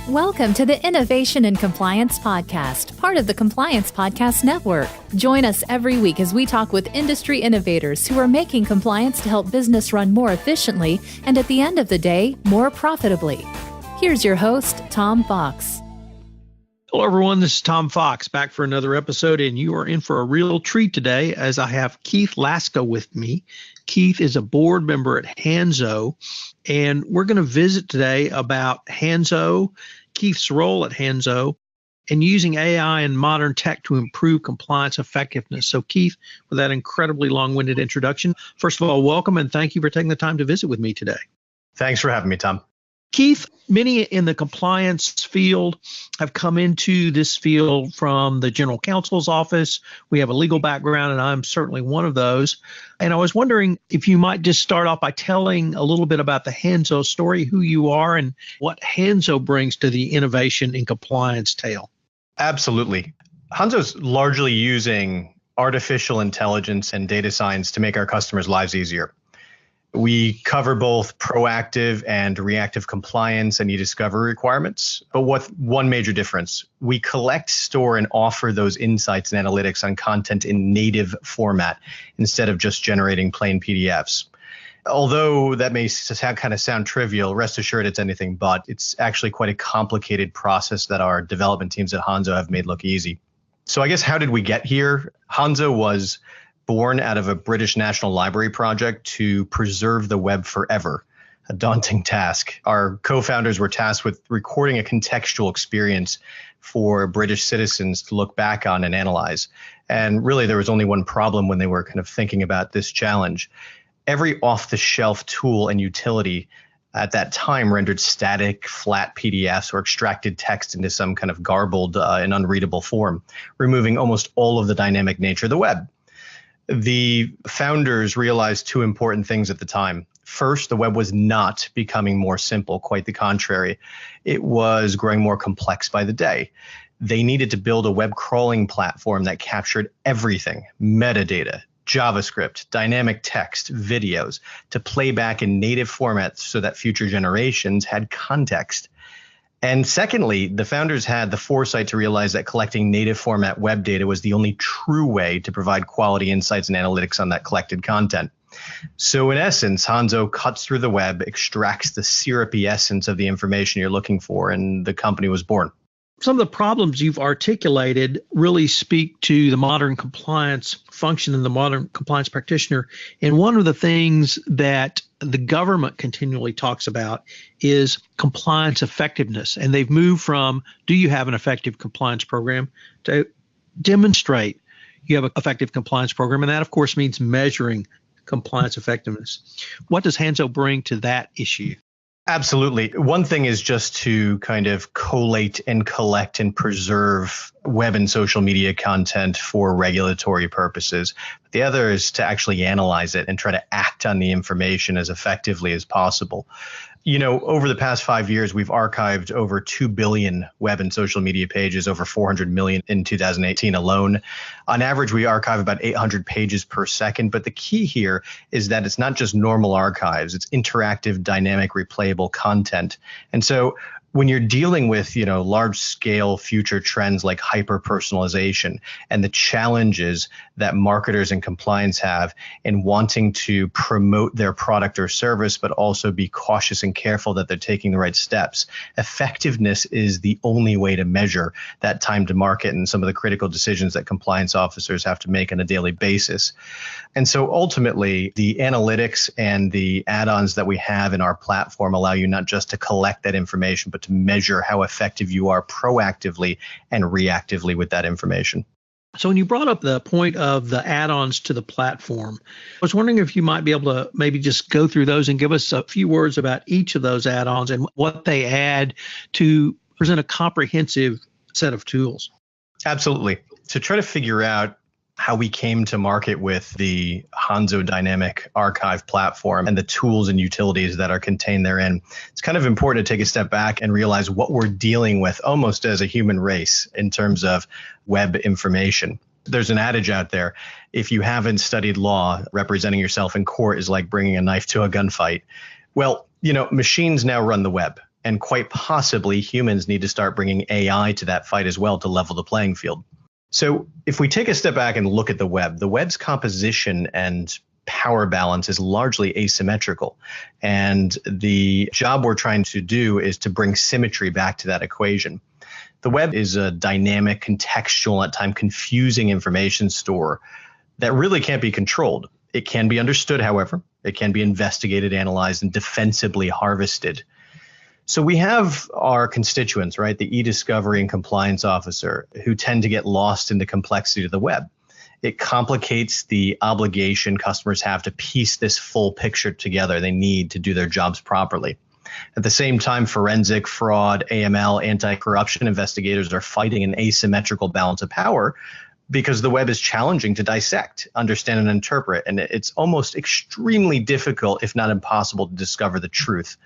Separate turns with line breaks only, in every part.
Welcome to the Innovation and Compliance Podcast, part of the Compliance Podcast Network. Join us every week as we talk with industry innovators who are making compliance to help business run more efficiently and, at the end of the day, more profitably. Here's your host, Tom Fox.
Hello, everyone. This is Tom Fox back for another episode, and you are in for a real treat today as I have Keith Laska with me. Keith is a board member at Hanzo, and we're going to visit today about Hanzo, Keith's role at Hanzo, and using AI and modern tech to improve compliance effectiveness. So, Keith, with that incredibly long-winded introduction, first of all, welcome, and thank you for taking the time to visit with me today.
Thanks for having me, Tom.
Keith, many in the compliance field have come into this field from the general counsel's office. We have a legal background, and I'm certainly one of those. And I was wondering if you might just start off by telling a little bit about the Hanzo story, who you are, and what Hanzo brings to the innovation in compliance tale.
Absolutely. Hanzo's largely using artificial intelligence and data science to make our customers' lives easier. We cover both proactive and reactive compliance and e-discovery requirements, but with one major difference. We collect, store, and offer those insights and analytics on content in native format instead of just generating plain PDFs. Although that may kind of sound trivial, rest assured it's anything but. It's actually quite a complicated process that our development teams at Hanzo have made look easy. So I guess how did we get here? Hanzo was born out of a British National Library project to preserve the web forever, a daunting task. Our co-founders were tasked with recording a contextual experience for British citizens to look back on and analyze. And really, there was only one problem when they were kind of thinking about this challenge. Every off-the-shelf tool and utility at that time rendered static, flat PDFs or extracted text into some kind of garbled and unreadable form, removing almost all of the dynamic nature of the web. The founders realized two important things at the time. First, the web was not becoming more simple, quite the contrary. It was growing more complex by the day. They needed to build a web crawling platform that captured everything, metadata, JavaScript, dynamic text, videos, to play back in native formats so that future generations had context. And secondly, the founders had the foresight to realize that collecting native format web data was the only true way to provide quality insights and analytics on that collected content. So in essence, Hanzo cuts through the web, extracts the syrupy essence of the information you're looking for, and the company was born.
Some of the problems you've articulated really speak to the modern compliance function and the modern compliance practitioner. And one of the things that the government continually talks about is compliance effectiveness. And they've moved from, do you have an effective compliance program, to demonstrate you have an effective compliance program. And that, of course, means measuring compliance effectiveness. What does Hanzo bring to that issue?
Absolutely. One thing is just to kind of collate and collect and preserve web and social media content for regulatory purposes. The other is to actually analyze it and try to act on the information as effectively as possible. You know, over the past 5 years, we've archived over 2 billion web and social media pages, over 400 million in 2018 alone. On average, we archive about 800 pages per second. But the key here is that it's not just normal archives, it's interactive, dynamic, replayable content. And so when you're dealing with, large scale future trends like hyper personalization and the challenges that marketers and compliance have in wanting to promote their product or service, but also be cautious and careful that they're taking the right steps, effectiveness is the only way to measure that time to market and some of the critical decisions that compliance officers have to make on a daily basis. And so ultimately, the analytics and the add-ons that we have in our platform allow you not just to collect that information, but to measure how effective you are proactively and reactively with that information.
So when you brought up the point of the add-ons to the platform, I was wondering if you might be able to maybe just go through those and give us a few words about each of those add-ons and what they add to present a comprehensive set of tools.
Absolutely. To try to figure out how we came to market with the Hanzo Dynamic Archive platform and the tools and utilities that are contained therein, it's kind of important to take a step back and realize what we're dealing with almost as a human race in terms of web information. There's an adage out there, if you haven't studied law, representing yourself in court is like bringing a knife to a gunfight. Well, machines now run the web. And quite possibly humans need to start bringing AI to that fight as well to level the playing field. So if we take a step back and look at the web's composition and power balance is largely asymmetrical. And the job we're trying to do is to bring symmetry back to that equation. The web is a dynamic, contextual, at times confusing information store that really can't be controlled. It can be understood, however. It can be investigated, analyzed, and defensively harvested. So we have our constituents, right? The e-discovery and compliance officer, who tend to get lost in the complexity of the web. It complicates the obligation customers have to piece this full picture together they need to do their jobs properly. At the same time, forensic, fraud, AML, anti-corruption investigators are fighting an asymmetrical balance of power because the web is challenging to dissect, understand, and interpret. And it's almost extremely difficult, if not impossible, to discover the truth.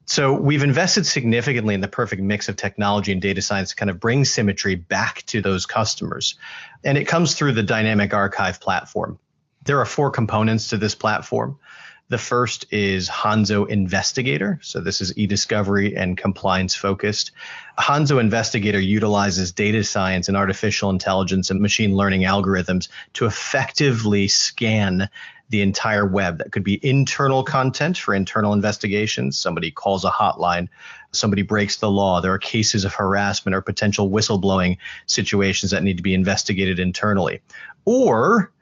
So we've invested significantly in the perfect mix of technology and data science to kind of bring symmetry back to those customers. And it comes through the Dynamic Archive platform. There are 4 components to this platform. The first is Hanzo Investigator. So this is e-discovery and compliance focused. Hanzo Investigator utilizes data science and artificial intelligence and machine learning algorithms to effectively scan the entire web. That could be internal content for internal investigations. Somebody calls a hotline, somebody breaks the law. There are cases of harassment or potential whistleblowing situations that need to be investigated internally. Or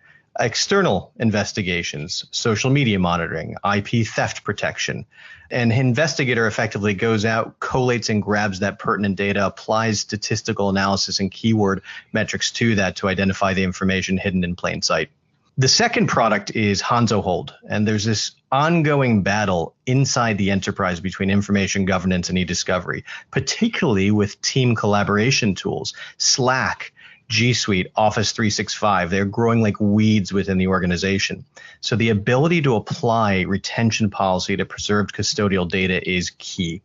external investigations, social media monitoring, IP theft protection. An investigator effectively goes out, collates and grabs that pertinent data, applies statistical analysis and keyword metrics to that to identify the information hidden in plain sight. The second product is Hanzo Hold, and there's this ongoing battle inside the enterprise between information governance and e-discovery, particularly with team collaboration tools, Slack, G Suite, Office 365. They're growing like weeds within the organization. So the ability to apply retention policy to preserved custodial data is key.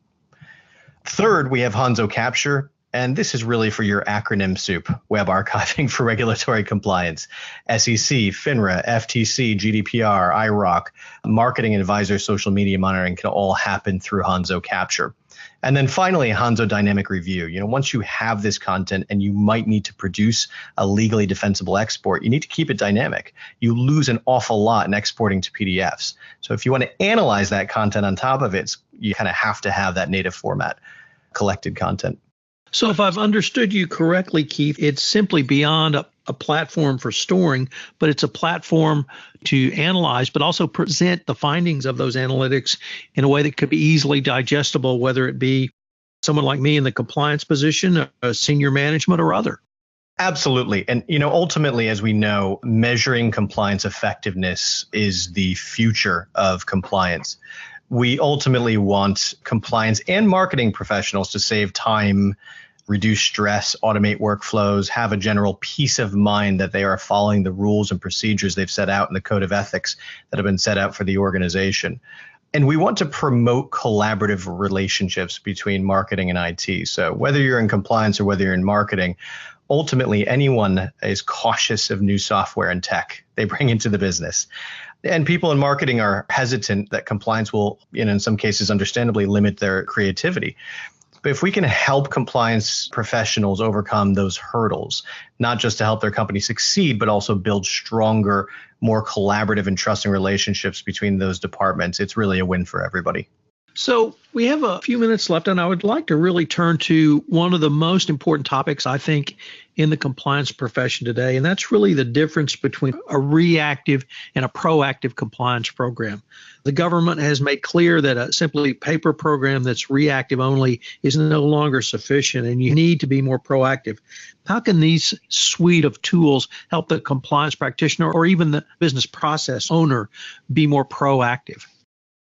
Third, we have Hanzo Capture. And this is really for your acronym soup, web archiving for regulatory compliance. SEC, FINRA, FTC, GDPR, IROC, marketing advisor, social media monitoring can all happen through Hanzo Capture. And then finally, Hanzo Dynamic Review. Once you have this content and you might need to produce a legally defensible export, you need to keep it dynamic. You lose an awful lot in exporting to PDFs. So if you want to analyze that content on top of it, you kind of have to have that native format, collected content.
So if I've understood you correctly, Keith, it's simply beyond a platform for storing, but it's a platform to analyze, but also present the findings of those analytics in a way that could be easily digestible, whether it be someone like me in the compliance position, senior management, or other.
Absolutely. And, ultimately, as we know, measuring compliance effectiveness is the future of compliance. We ultimately want compliance and marketing professionals to save time, reduce stress, automate workflows, have a general peace of mind that they are following the rules and procedures they've set out in the code of ethics that have been set out for the organization. And we want to promote collaborative relationships between marketing and IT. So whether you're in compliance or whether you're in marketing, ultimately anyone is cautious of new software and tech they bring into the business. And people in marketing are hesitant that compliance will, in some cases, understandably limit their creativity. But if we can help compliance professionals overcome those hurdles, not just to help their company succeed, but also build stronger, more collaborative and trusting relationships between those departments, it's really a win for everybody.
So we have a few minutes left, and I would like to really turn to one of the most important topics, I think, in the compliance profession today, and that's really the difference between a reactive and a proactive compliance program. The government has made clear that a simply paper program that's reactive only is no longer sufficient, and you need to be more proactive. How can these suite of tools help the compliance practitioner or even the business process owner be more proactive?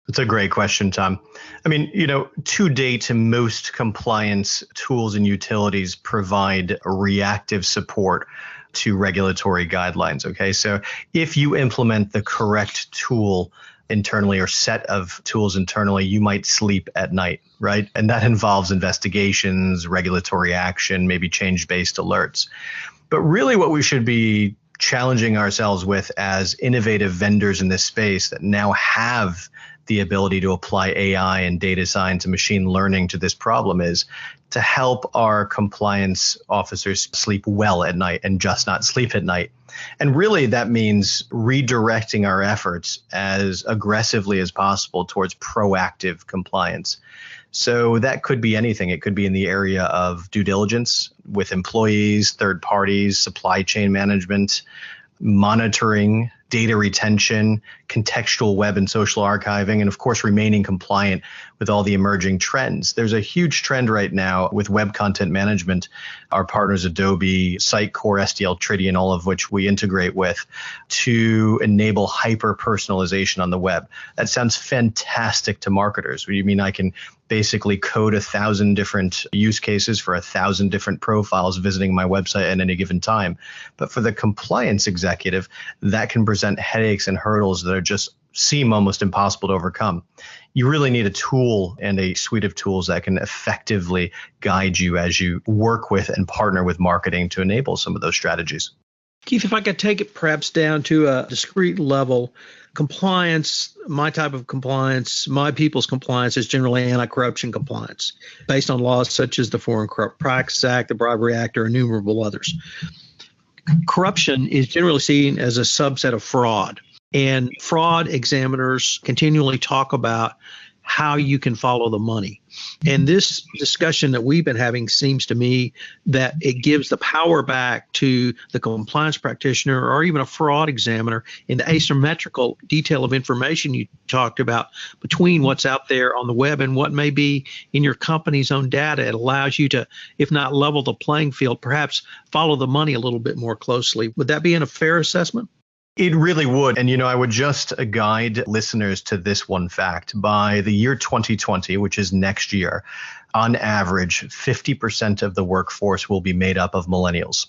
That's a great question, Tom. To date, most compliance tools and utilities provide reactive support to regulatory guidelines. Okay, so if you implement the correct tool internally or set of tools internally, you might sleep at night, right? And that involves investigations, regulatory action, maybe change-based alerts. But really what we should be challenging ourselves with as innovative vendors in this space that now have the ability to apply AI and data science and machine learning to this problem is to help our compliance officers sleep well at night and just not sleep at night. And really, that means redirecting our efforts as aggressively as possible towards proactive compliance. So that could be anything. It could be in the area of due diligence with employees, third parties, supply chain management, monitoring, data retention, contextual web and social archiving, and of course, remaining compliant with all the emerging trends. There's a huge trend right now with web content management. Our partners, Adobe, Sitecore, SDL, Tridian, all of which we integrate with, to enable hyper-personalization on the web. That sounds fantastic to marketers. What do you mean I can basically code 1,000 different use cases for 1,000 different profiles visiting my website at any given time? But for the compliance executive, that can present headaches and hurdles that are just seem almost impossible to overcome. You really need a tool and a suite of tools that can effectively guide you as you work with and partner with marketing to enable some of those strategies.
Keith, if I could take it perhaps down to a discrete level, compliance, my type of compliance, my people's compliance is generally anti-corruption compliance based on laws such as the Foreign Corrupt Practices Act, the Bribery Act, or innumerable others. Corruption is generally seen as a subset of fraud, and fraud examiners continually talk about how you can follow the money. And this discussion that we've been having seems to me that it gives the power back to the compliance practitioner or even a fraud examiner in the asymmetrical detail of information you talked about between what's out there on the web and what may be in your company's own data. It allows you to, if not level the playing field, perhaps follow the money a little bit more closely. Would that be a fair assessment?
It really would. And, I would just guide listeners to this one fact. By the year 2020, which is next year, on average, 50% of the workforce will be made up of millennials.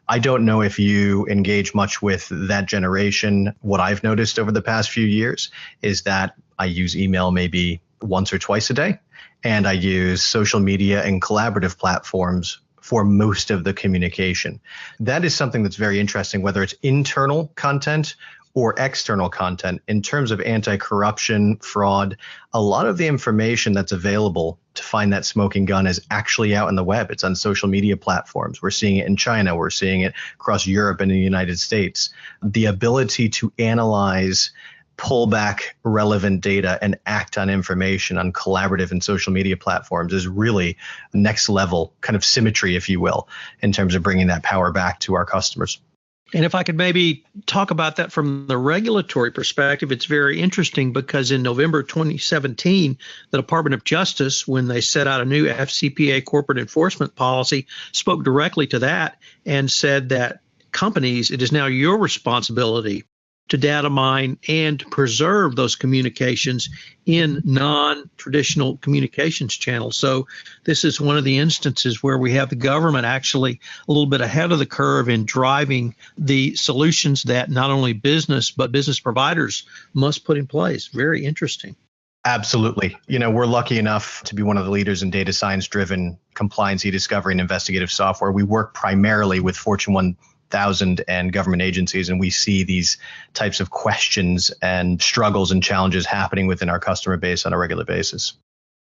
I don't know if you engage much with that generation. What I've noticed over the past few years is that I use email maybe once or twice a day, and I use social media and collaborative platforms for most of the communication. That is something that's very interesting, whether it's internal content or external content. In terms of anti-corruption, fraud, a lot of the information that's available to find that smoking gun is actually out on the web. It's on social media platforms. We're seeing it in China. We're seeing it across Europe and the United States. The ability to analyze, pull back relevant data and act on information on collaborative and social media platforms is really next level kind of symmetry, if you will, in terms of bringing that power back to our customers.
And if I could maybe talk about that from the regulatory perspective, it's very interesting because in November 2017, the Department of Justice, when they set out a new FCPA corporate enforcement policy, spoke directly to that and said that companies, it is now your responsibility to data mine and preserve those communications in non-traditional communications channels. So this is one of the instances where we have the government actually a little bit ahead of the curve in driving the solutions that not only business, but business providers must put in place. Very interesting.
Absolutely. We're lucky enough to be one of the leaders in data science-driven compliance, e-discovery, and investigative software. We work primarily with Fortune 1000 and government agencies, and we see these types of questions and struggles and challenges happening within our customer base on a regular basis.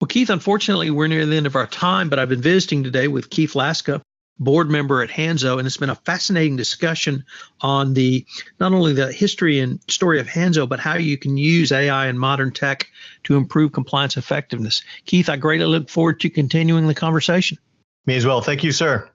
Well, Keith, unfortunately, we're near the end of our time, but I've been visiting today with Keith Laska, board member at Hanzo, and it's been a fascinating discussion on not only the history and story of Hanzo, but how you can use AI and modern tech to improve compliance effectiveness. Keith, I greatly look forward to continuing the conversation.
Me as well. Thank you, sir.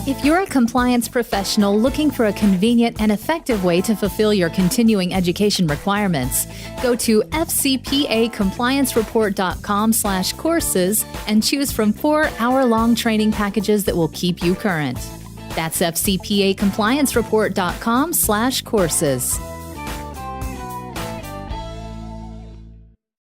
If you're a compliance professional looking for a convenient and effective way to fulfill your continuing education requirements, go to fcpacompliancereport.com/courses and choose from 4 hour-long training packages that will keep you current. That's fcpacompliancereport.com/courses.